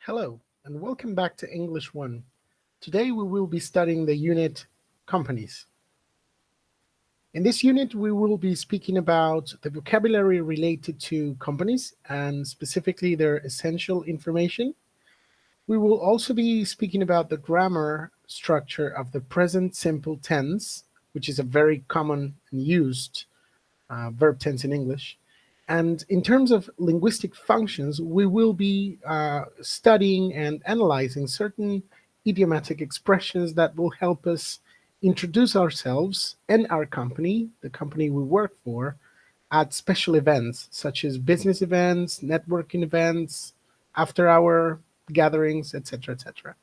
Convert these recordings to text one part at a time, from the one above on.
Hello, and welcome back to English 1. Today we will be studying the unit companies. In this unit, we will be speaking about the vocabulary related to companies and specifically their essential information. We will also be speaking about the grammar structure of the present simple tense, which is a very common and used verb tense in English. And in terms of linguistic functions, we will be studying and analyzing certain idiomatic expressions that will help us introduce ourselves and our company, the company we work for, at special events such as business events, networking events, after hour gatherings, etc., etc.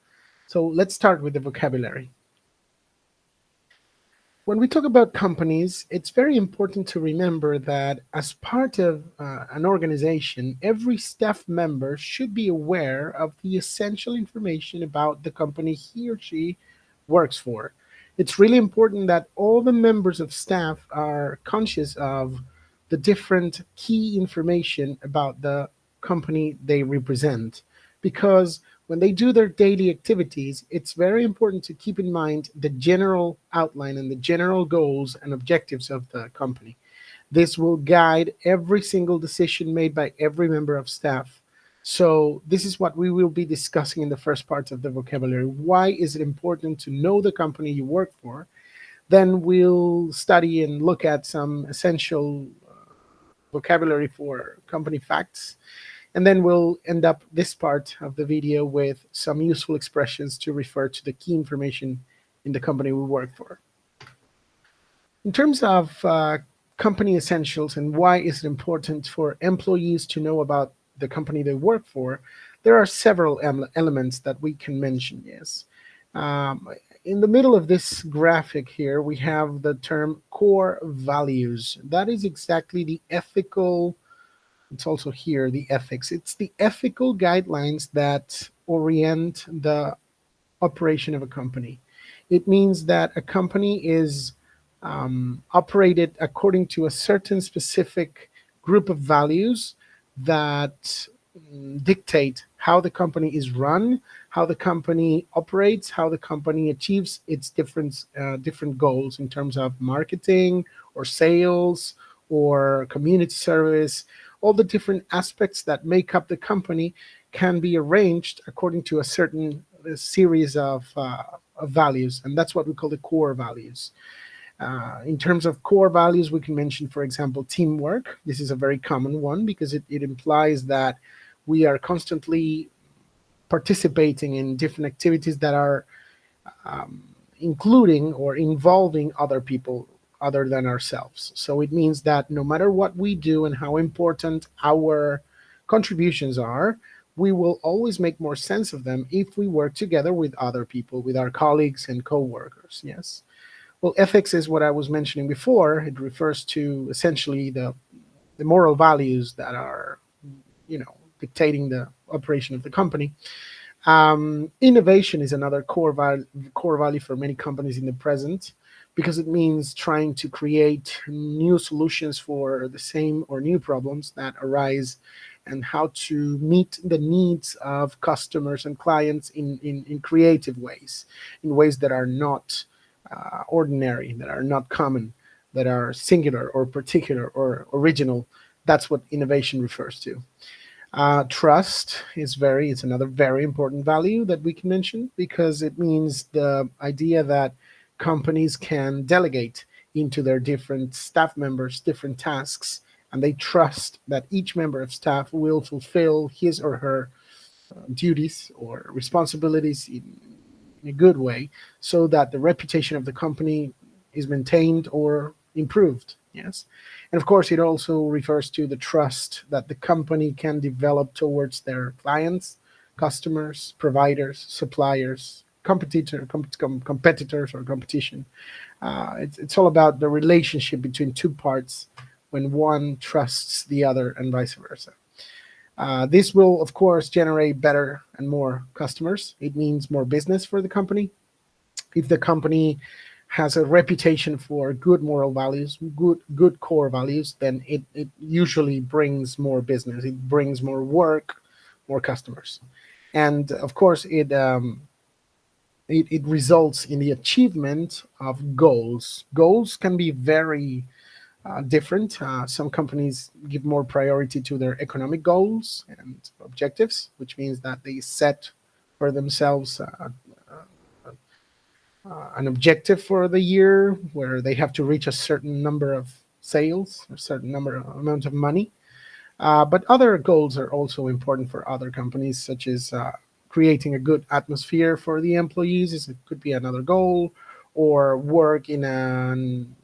So let's start with the vocabulary. When we talk about companies, it's very important to remember that as part of an organization, every staff member should be aware of the essential information about the company he or she works for. It's really important that all the members of staff are conscious of the different key information about the company they represent, because when they do their daily activities, it's very important to keep in mind the general outline and the general goals and objectives of the company. This will guide every single decision made by every member of staff. So, this is what we will be discussing in the first part of the vocabulary. Why is it important to know the company you work for? Then we'll study and look at some essential vocabulary for company facts, and then we'll end up this part of the video with some useful expressions to refer to the key information in the company we work for. In terms of company essentials and why is it important for employees to know about the company they work for, there are several elements that we can mention, yes. In the middle of this graphic here, we have the term core values. That is exactly the ethical, it's also here the ethics. It's the ethical guidelines that orient the operation of a company. It means that a company is operated according to a certain specific group of values that dictate how the company is run, how the company operates, how the company achieves its different goals in terms of marketing or sales or community service. All the different aspects that make up the company can be arranged according to a certain series of values, and that's what we call the core values. In terms of core values, we can mention, for example, teamwork. This is a very common one because it implies that we are constantly participating in different activities that are including or involving other people other than ourselves. So it means that no matter what we do and how important our contributions are, we will always make more sense of them if we work together with other people, with our colleagues and co-workers. Yes. Well, ethics is what I was mentioning before. It refers to essentially the moral values that are, dictating the operation of the company. Innovation is another core value for many companies in the present, because it means trying to create new solutions for the same or new problems that arise, and how to meet the needs of customers and clients in creative ways, in ways that are not ordinary, that are not common, that are singular or particular or original. That's what innovation refers to. Trust it's another very important value that we can mention, because it means the idea that companies can delegate into their different staff members different tasks, and they trust that each member of staff will fulfill his or her duties or responsibilities in a good way, so that the reputation of the company is maintained or improved. Yes. And of course, it also refers to the trust that the company can develop towards their clients, customers, providers, suppliers, competitors or competition. It's all about the relationship between two parts when one trusts the other and vice versa. This will, of course, generate better and more customers. It means more business for the company. If the company has a reputation for good moral values, good core values, then it usually brings more business. It brings more work, more customers. And of course, it results in the achievement of goals. Goals can be very different. Some companies give more priority to their economic goals and objectives, which means that they set for themselves an objective for the year where they have to reach a certain number of sales, a certain number amount of money. But other goals are also important for other companies, such as creating a good atmosphere for the employees. It could be another goal, or work in an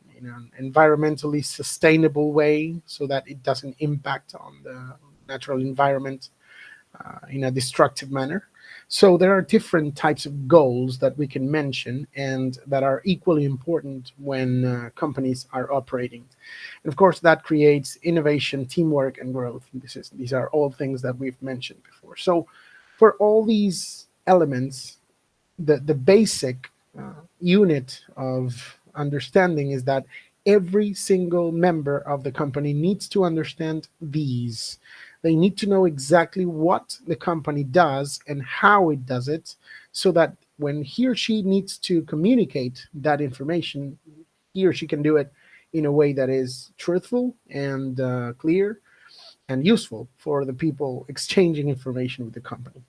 environmentally sustainable way so that it doesn't impact on the natural environment in a destructive manner. So there are different types of goals that we can mention and that are equally important when companies are operating. And of course, that creates innovation, teamwork, and growth. These are all things that we've mentioned before. So for all these elements, the basic unit of understanding is that every single member of the company needs to understand these. They need to know exactly what the company does and how it does it, so that when he or she needs to communicate that information, he or she can do it in a way that is truthful and clear and useful for the people exchanging information with the company.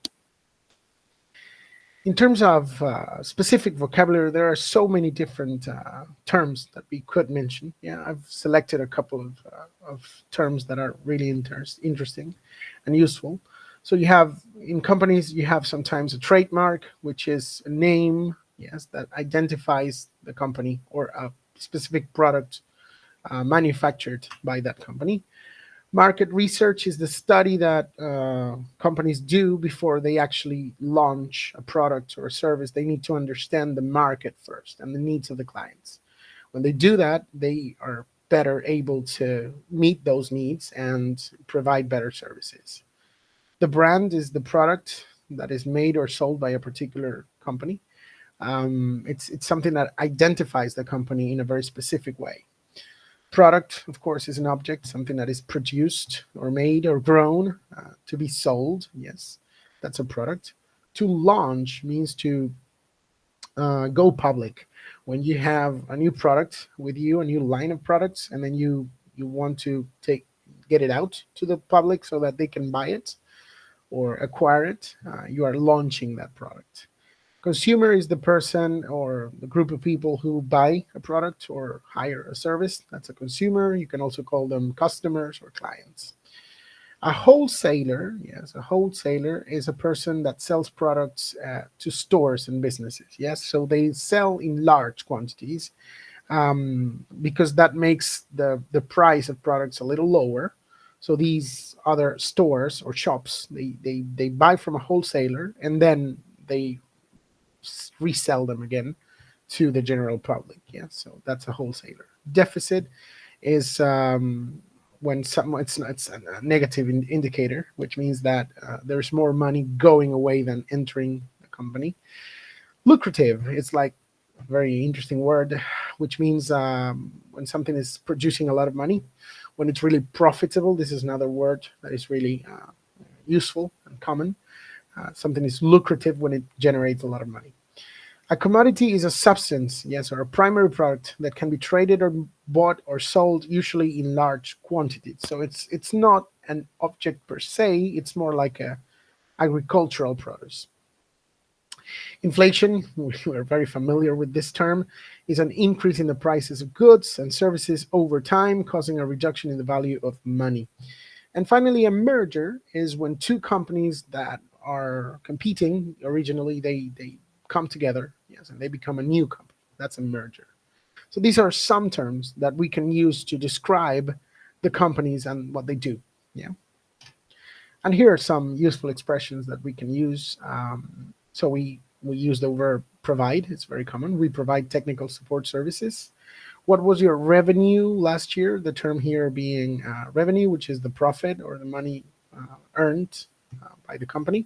In terms of specific vocabulary, there are so many different terms that we could mention. Yeah, I've selected a couple of terms that are really interesting and useful. So you have in companies, you have sometimes a trademark, which is a name, yes, that identifies the company or a specific product manufactured by that company. Market research is the study that companies do before they actually launch a product or a service. They need to understand the market first and the needs of the clients. When they do that, they are better able to meet those needs and provide better services. The brand is the product that is made or sold by a particular company. It's something that identifies the company in a very specific way. Product, of course, is an object, something that is produced or made or grown to be sold. Yes, that's a product. To launch means to go public. When you have a new product with you, a new line of products, and then you want to get it out to the public so that they can buy it or acquire it, you are launching that product. Consumer is the person or the group of people who buy a product or hire a service. That's a consumer. You can also call them customers or clients. A wholesaler, yes, a wholesaler is a person that sells products to stores and businesses. Yes, so they sell in large quantities because that makes the price of products a little lower. So these other stores or shops, they buy from a wholesaler and then they resell them again to the general public. Yeah, so that's a wholesaler. Deficit is when it's a negative indicator, which means that there's more money going away than entering the company. Lucrative, it's like a very interesting word, which means when something is producing a lot of money, when it's really profitable. This is another word that is really useful and common. Something is lucrative when it generates a lot of money. A commodity is a substance, yes, or a primary product that can be traded or bought or sold, usually in large quantities. So it's not an object per se; it's more like a agricultural produce. Inflation, we're very familiar with this term, is an increase in the prices of goods and services over time, causing a reduction in the value of money. And finally, a merger is when two companies that are competing originally they come together, yes, and they become a new company. That's a merger. So these are some terms that we can use to describe the companies and what they do. Yeah. And here are some useful expressions that we can use. So we use the verb provide. It's very common. We provide technical support services. What was your revenue last year? The term here being revenue, which is the profit or the money earned by the company.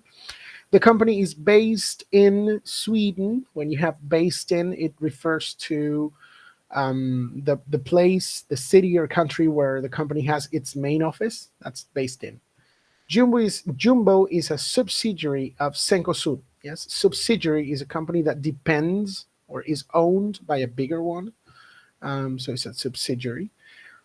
The company is based in Sweden. When you have based in, it refers to the place, the city or country where the company has its main office. That's based in. Jumbo is a subsidiary of Cencosud. Yes, subsidiary is a company that depends or is owned by a bigger one. So it's a subsidiary.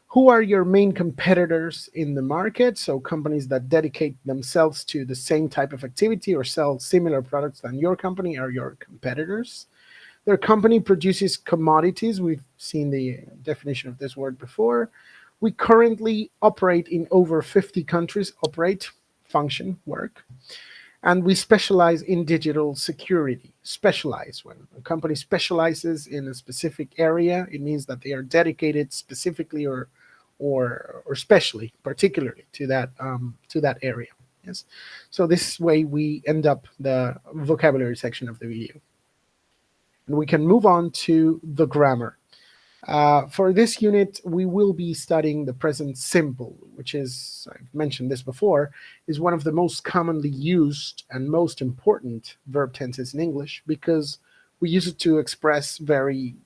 Who are your main competitors in the market? So companies that dedicate themselves to the same type of activity or sell similar products than your company are your competitors. Their company produces commodities. We've seen the definition of this word before. We currently operate in over 50 countries, operate, function, work, and we specialize in digital security. Specialize. When a company specializes in a specific area, it means that they are dedicated specifically or specially, particularly to that area. Yes. So this way we end up the vocabulary section of the video, and we can move on to the grammar. For this unit, we will be studying the present simple, which is, I've mentioned this before, is one of the most commonly used and most important verb tenses in English because we use it to express very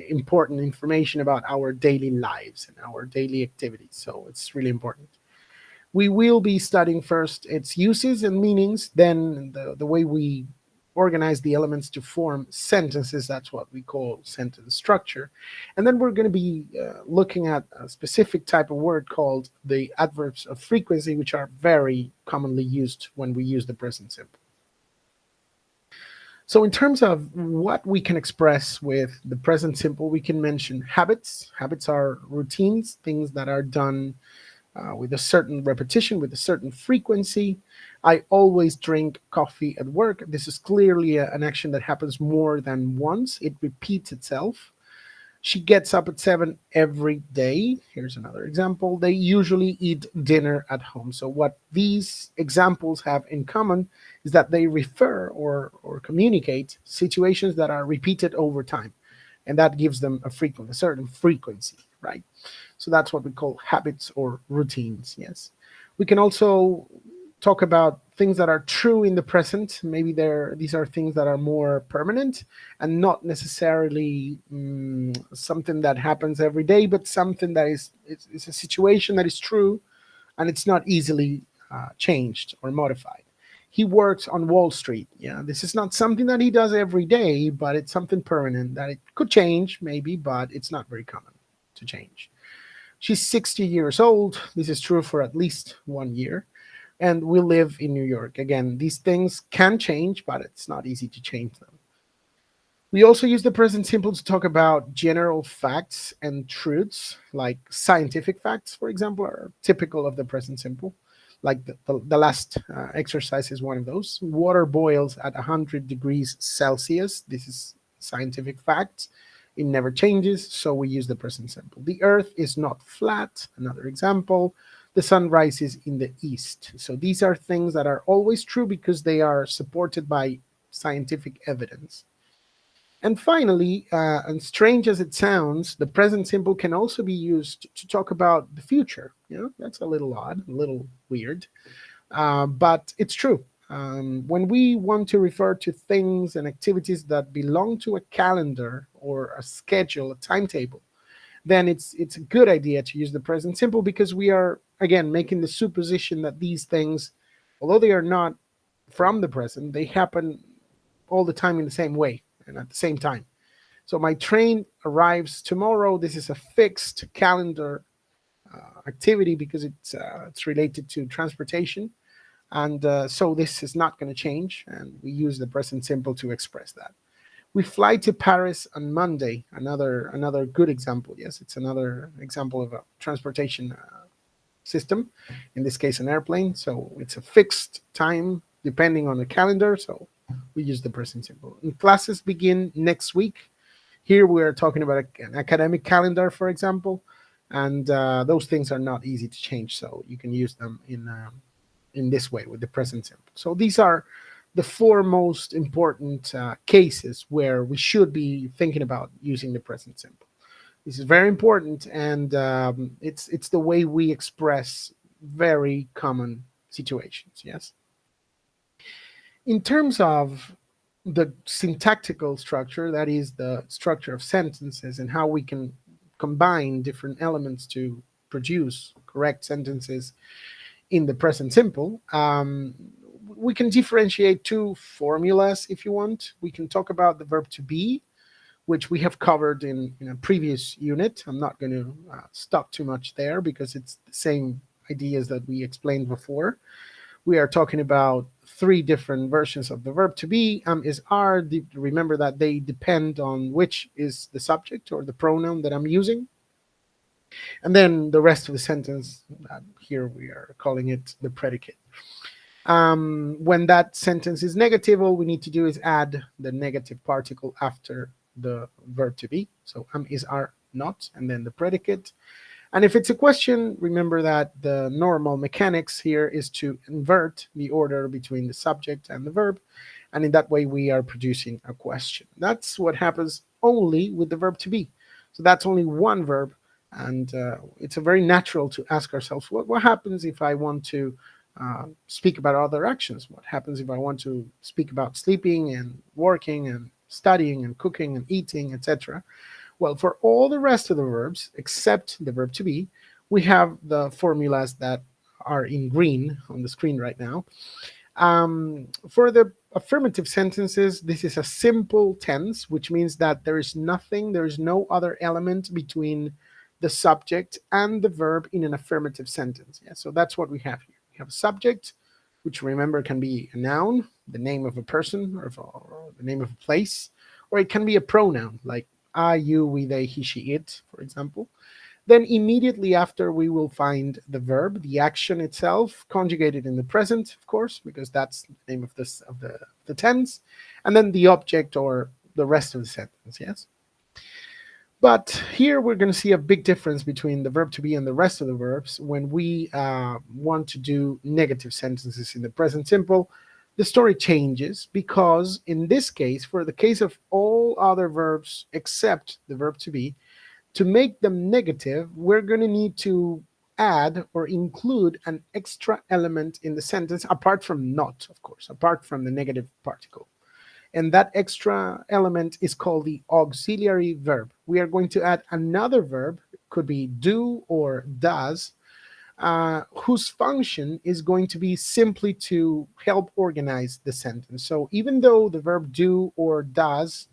important information about our daily lives and our daily activities. So it's really important. We will be studying first its uses and meanings, then the way we organize the elements to form sentences. That's what we call sentence structure. And then we're going to be looking at a specific type of word called the adverbs of frequency, which are very commonly used when we use the present simple. So in terms of what we can express with the present simple, we can mention habits. Habits are routines, things that are done with a certain repetition, with a certain frequency. I always drink coffee at work. This is clearly an action that happens more than once. It repeats itself. She gets up at 7 every day. Here's another example. They usually eat dinner at home. So what these examples have in common is that they refer or communicate situations that are repeated over time. And that gives them a certain frequency, right? So that's what we call habits or routines. Yes. We can also talk about things that are true in the present. Maybe these are things that are more permanent and not necessarily something that happens every day, but something that is a situation that is true and it's not easily changed or modified. He works on Wall Street. Yeah, this is not something that he does every day, but it's something permanent that it could change maybe, but it's not very common to change. She's 60 years old. This is true for at least 1 year. And we live in New York. Again, these things can change, but it's not easy to change them. We also use the present simple to talk about general facts and truths, like scientific facts, for example, are typical of the present simple. Like the last exercise is one of those. Water boils at 100 degrees Celsius. This is scientific fact. It never changes, so we use the present simple. The earth is not flat, another example. The sun rises in the east. So these are things that are always true because they are supported by scientific evidence. And finally, and strange as it sounds, the present simple can also be used to talk about the future. That's a little odd, a little weird, but it's true. When we want to refer to things and activities that belong to a calendar or a schedule, a timetable, then it's a good idea to use the present simple because we are, again, making the supposition that these things, although they are not from the present, they happen all the time in the same way and at the same time. So my train arrives tomorrow. This is a fixed calendar activity because it's related to transportation, and so this is not going to change. And we use the present simple to express that. We fly to Paris on Monday. Another good example. Yes, it's another example of a transportation system. In this case, an airplane. So it's a fixed time depending on the calendar. So we use the present simple. And classes begin next week. Here we are talking about an academic calendar, for example, and those things are not easy to change. So you can use them in this way with the present simple. So these are the four most important cases where we should be thinking about using the present simple. This is very important, and it's the way we express very common situations. Yes. In terms of the syntactical structure, that is the structure of sentences and how we can combine different elements to produce correct sentences, in the present simple, we can differentiate two formulas if you want. We can talk about the verb to be, which we have covered in a previous unit. I'm not going to stop too much there because it's the same ideas that we explained before. We are talking about three different versions of the verb to be. Is, are. Remember that they depend on which is the subject or the pronoun that I'm using. And then the rest of the sentence, here we are calling it the predicate. When that sentence is negative, all we need to do is add the negative particle after the verb to be. So is, are, not, and then the predicate. And if it's a question, remember that the normal mechanics here is to invert the order between the subject and the verb. And in that way, we are producing a question. That's what happens only with the verb to be. So that's only one verb. And it's a very natural to ask ourselves, what happens if I want to speak about other actions? What happens if I want to speak about sleeping and working and studying and cooking and eating, etc.? Well, for all the rest of the verbs, except the verb to be, we have the formulas that are in green on the screen right now. For the affirmative sentences, this is a simple tense, which means that there is nothing, there is no other element between the subject and the verb in an affirmative sentence. Yeah, so that's what we have here. We have a subject, which remember can be a noun, the name of a person, or the name of a place, or it can be a pronoun like I, you, we, they, he, she, it, for example. Then immediately after, we will find the verb, the action itself, conjugated in the present, of course, because that's the name of this of the tense, and then the object or the rest of the sentence. Yes. But here we're going to see a big difference between the verb to be and the rest of the verbs when we want to do negative sentences in the present simple. The story changes because in this case, for the case of all other verbs except the verb to make them negative, we're going to need to add or include an extra element in the sentence apart from not, of course, apart from the negative particle. And that extra element is called the auxiliary verb. We are going to add another verb, could be do or does, whose function is going to be simply to help organize the sentence. So even though the verb do or does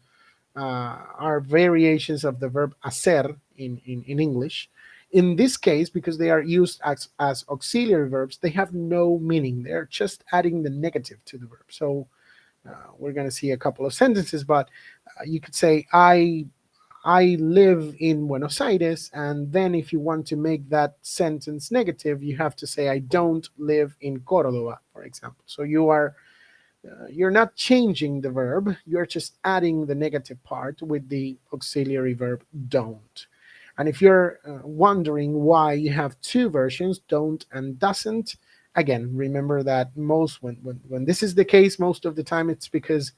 are variations of the verb hacer in English, in this case, because they are used as auxiliary verbs, they have no meaning. They're just adding the negative to the verb. So we're going to see a couple of sentences, but you could say, I live in Buenos Aires, and then if you want to make that sentence negative, you have to say, I don't live in Córdoba, for example. So you're not changing the verb, you're just adding the negative part with the auxiliary verb don't. And if you're wondering why you have two versions, don't and doesn't, again, remember that when this is the case, most of the time it's because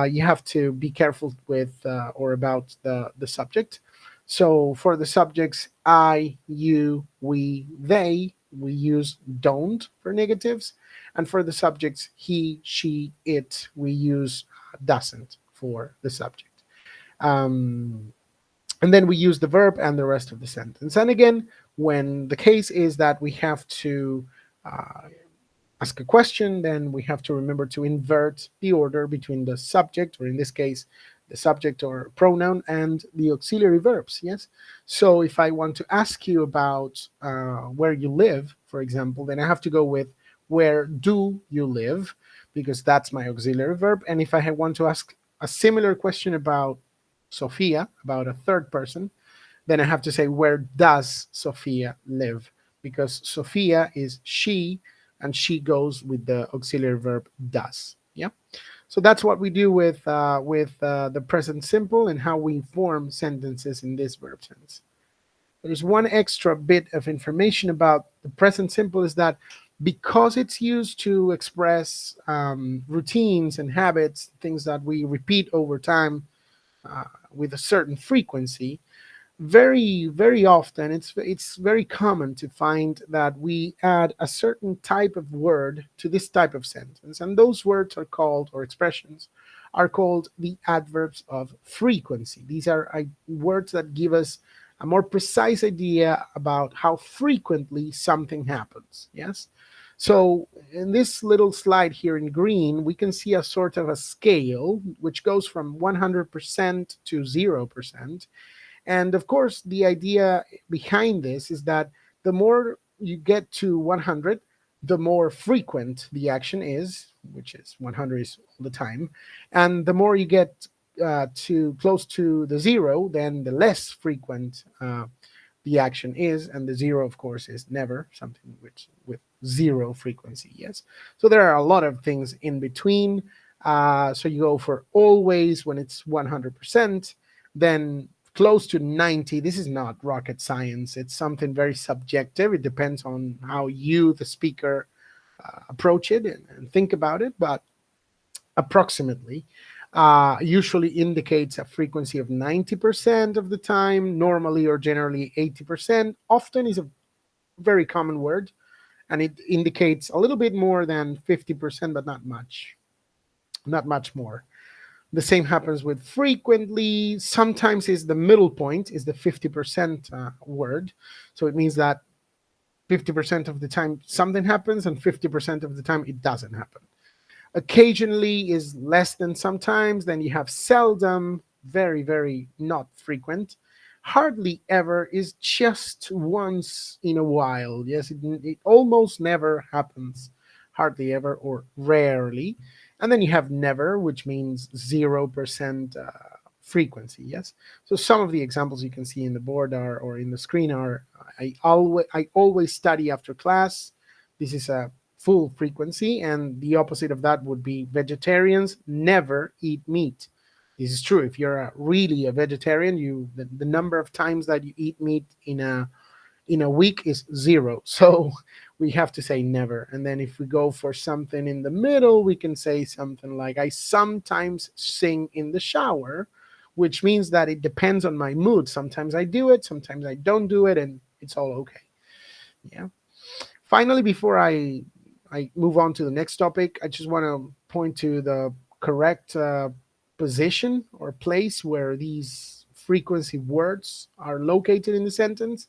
you have to be careful with or about the subject. So for the subjects I, you, we, they, we use don't for negatives. And for the subjects he, she, it, we use doesn't for the subject. Um, and then we use the verb and the rest of the sentence. And again, when the case is that we have to uh, ask a question, then we have to remember to invert the order between the subject, or in this case, the subject or pronoun, and the auxiliary verbs. Yes. So if I want to ask you about where you live, for example, then I have to go with where do you live, because that's my auxiliary verb. And if I want to ask a similar question about Sophia, about a third person, then I have to say, where does Sophia live? Because Sophia is she, and she goes with the auxiliary verb does. Yeah. So that's what we do with the present simple and how we form sentences in this verb tense. There's one extra bit of information about the present simple is that because it's used to express routines and habits, things that we repeat over time with a certain frequency, very often it's very common to find that we add a certain type of word to this type of sentence, and those words are called, or expressions are called, the adverbs of frequency. These are words that give us a more precise idea about how frequently something happens. Yes. So in this little slide here in green, we can see a sort of a scale which goes from 100% to 0%. And of course, the idea behind this is that the more you get to 100, the more frequent the action is, which is 100 is all the time. And the more you get to close to the zero, then the less frequent the action is, and the zero, of course, is never, something which with zero frequency. Yes, so there are a lot of things in between. So you go for always when it's 100%, then close to 90. This is not rocket science. It's something very subjective. It depends on how you, the speaker, approach it and think about it. But approximately usually indicates a frequency of 90% of the time, normally or generally 80%. Often is a very common word, and it indicates a little bit more than 50%, but not much more. The same happens with frequently. Sometimes is the middle point, is the 50% word. So it means that 50% of the time something happens, and 50% of the time it doesn't happen. Occasionally is less than sometimes. Then you have seldom, very, very not frequent. Hardly ever is just once in a while. Yes, it almost never happens. Hardly ever or rarely. And then you have never, which means 0% frequency. Yes. So some of the examples you can see in the board are, or in the screen are, I always study after class. This is a full frequency, and the opposite of that would be vegetarians never eat meat. This is true. If you're really a vegetarian, the number of times that you eat meat in a week is zero. So we have to say never. And then if we go for something in the middle, we can say something like, I sometimes sing in the shower, which means that it depends on my mood. Sometimes I do it, sometimes I don't do it, and it's all okay. Yeah. Finally, before I move on to the next topic, I just want to point to the correct position or place where these frequency words are located in the sentence.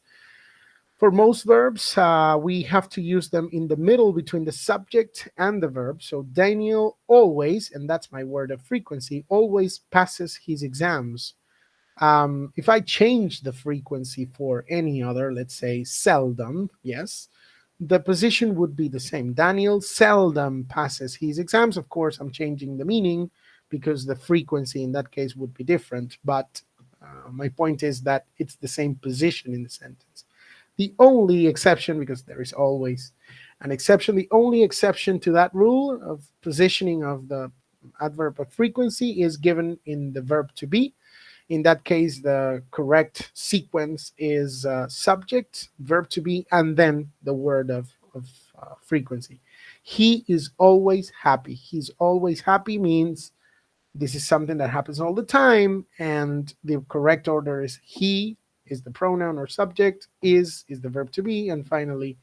For most verbs, we have to use them in the middle between the subject and the verb. So Daniel always, and that's my word of frequency, always passes his exams. If I change the frequency for any other, let's say seldom, yes, the position would be the same. Daniel seldom passes his exams. Of course, I'm changing the meaning because the frequency in that case would be different. But my point is that it's the same position in the sentence. The only exception, because there is always an exception, the only exception to that rule of positioning of the adverb of frequency is given in the verb to be. In that case, the correct sequence is subject, verb to be, and then the word of frequency. He is always happy. He's always happy means this is something that happens all the time, and the correct order is he is the pronoun or subject, is the verb to be, and finally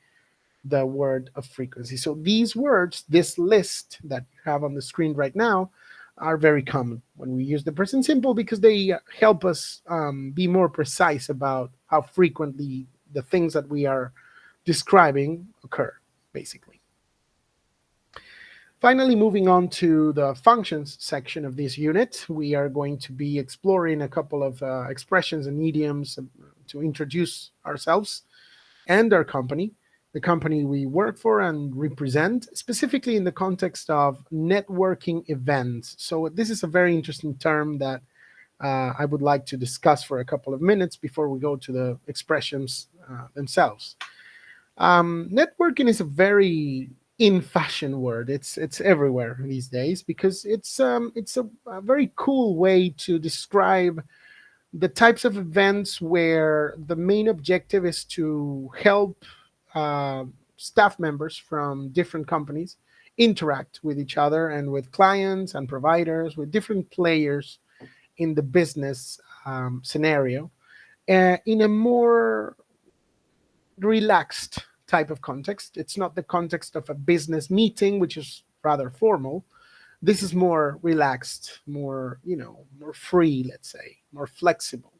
the word of frequency. So these words, this list that you have on the screen right now, are very common when we use the present simple because they help us be more precise about how frequently the things that we are describing occur, basically. Finally, moving on to the functions section of this unit, we are going to be exploring a couple of expressions and idioms to introduce ourselves and our company, the company we work for and represent, specifically in the context of networking events. So, this is a very interesting term that I would like to discuss for a couple of minutes before we go to the expressions themselves. Networking is a very in fashion word. It's everywhere these days because it's a very cool way to describe the types of events where the main objective is to help uh, staff members from different companies interact with each other and with clients and providers, with different players in the business scenario, in a more relaxed type of context. It's not the context of a business meeting, which is rather formal. This is more relaxed, more, more free, let's say, more flexible.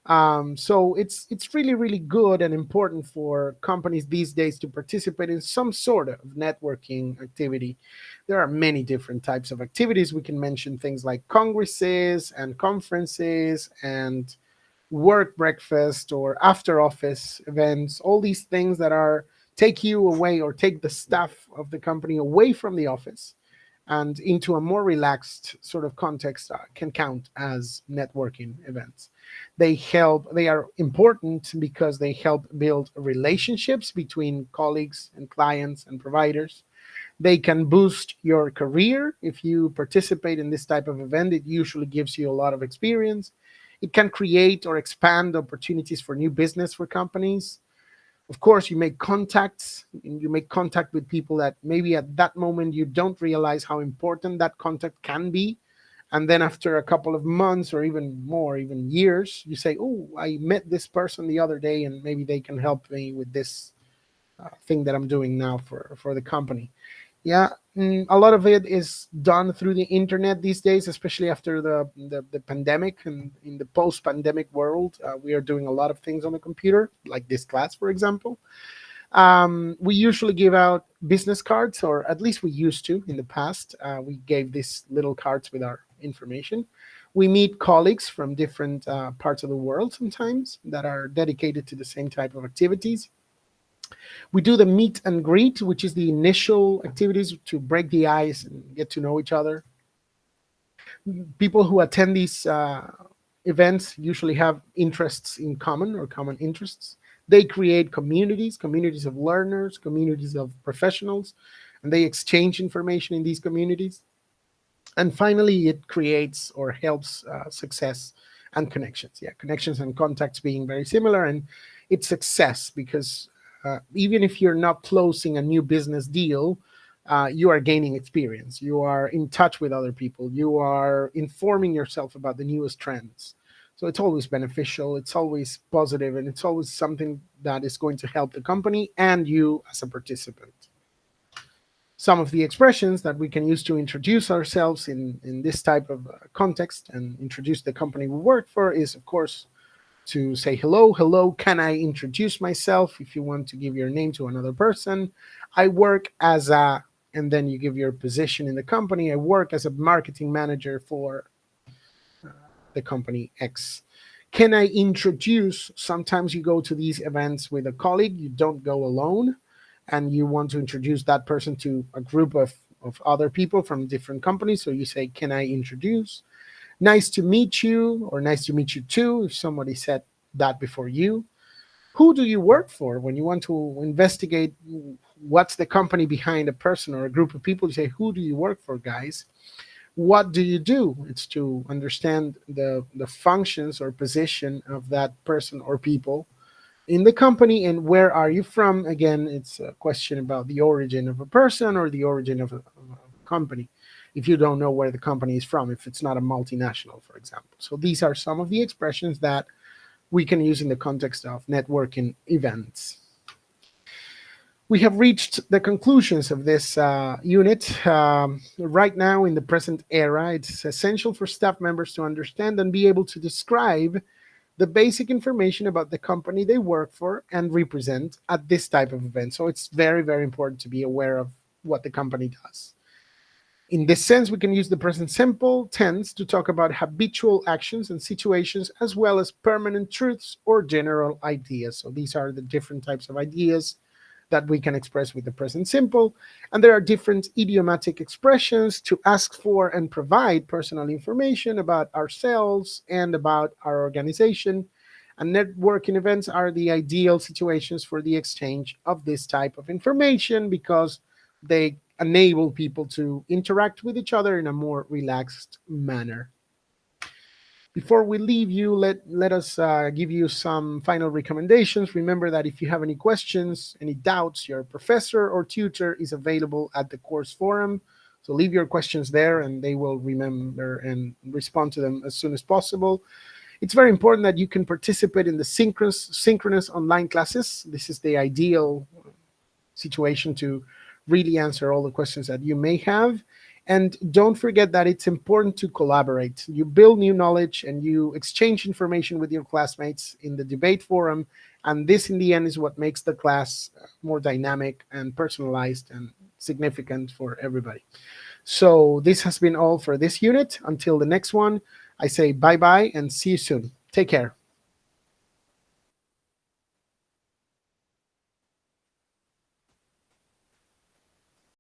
So it's really really good and important for companies these days to participate in some sort of networking activity. There are many different types of activities. We can mention things like congresses and conferences and work breakfast or after office events. All these things that are take you away or take the staff of the company away from the office and into a more relaxed sort of context can count as networking events. They are important because they help build relationships between colleagues and clients and providers. They can boost your career. If you participate in this type of event, it usually gives you a lot of experience. It can create or expand opportunities for new business for companies. Of course, you make contacts, and you make contact with people that maybe at that moment you don't realize how important that contact can be. And then after a couple of months or even more, even years, you say, oh, I met this person the other day and maybe they can help me with this thing that I'm doing now for the company. Yeah, a lot of it is done through the internet these days, especially after the pandemic and in the post-pandemic world. We are doing a lot of things on the computer, like this class, for example. We usually give out business cards, or at least we used to in the past. We gave these little cards with our information. We meet colleagues from different parts of the world sometimes that are dedicated to the same type of activities. We do the meet and greet, which is the initial activities to break the ice and get to know each other. People who attend these events usually have interests in common or common interests. They create communities, communities of learners, communities of professionals, and they exchange information in these communities. And finally, it creates or helps success and connections. Yeah, connections and contacts being very similar, and it's success because even if you're not closing a new business deal, you are gaining experience. You are in touch with other people. You are informing yourself about the newest trends. So it's always beneficial. It's always positive, and it's always something that is going to help the company and you as a participant. Some of the expressions that we can use to introduce ourselves in this type of context and introduce the company we work for is, of course, to say hello. Hello, can I introduce myself? If you want to give your name to another person, I work as a, and then you give your position in the company. I work as a marketing manager for the company X. Can I introduce? Sometimes you go to these events with a colleague, you don't go alone, and you want to introduce that person to a group of other people from different companies. So you say, can I introduce? Nice to meet you, or nice to meet you too, if somebody said that before you. Who do you work for? When you want to investigate what's the company behind a person or a group of people, you say, who do you work for, guys? What do you do? It's to understand the functions or position of that person or people in the company. And where are you from? Again, it's a question about the origin of a person or the origin of a company, if you don't know where the company is from, if it's not a multinational, for example. So these are some of the expressions that we can use in the context of networking events. We have reached the conclusions of this unit. Right now, in the present era, it's essential for staff members to understand and be able to describe the basic information about the company they work for and represent at this type of event. So it's very, very important to be aware of what the company does. In this sense, we can use the present simple tense to talk about habitual actions and situations, as well as permanent truths or general ideas. So these are the different types of ideas that we can express with the present simple. And there are different idiomatic expressions to ask for and provide personal information about ourselves and about our organization. And networking events are the ideal situations for the exchange of this type of information because they enable people to interact with each other in a more relaxed manner. Before we leave you, let us give you some final recommendations. Remember that if you have any questions, any doubts, your professor or tutor is available at the course forum. So leave your questions there and they will remember and respond to them as soon as possible. It's very important that you can participate in the synchronous online classes. This is the ideal situation to really answer all the questions that you may have. And don't forget that it's important to collaborate. You build new knowledge and you exchange information with your classmates in the debate forum. And this, in the end, is what makes the class more dynamic and personalized and significant for everybody. So, this has been all for this unit. Until the next one, I say bye bye and see you soon. Take care.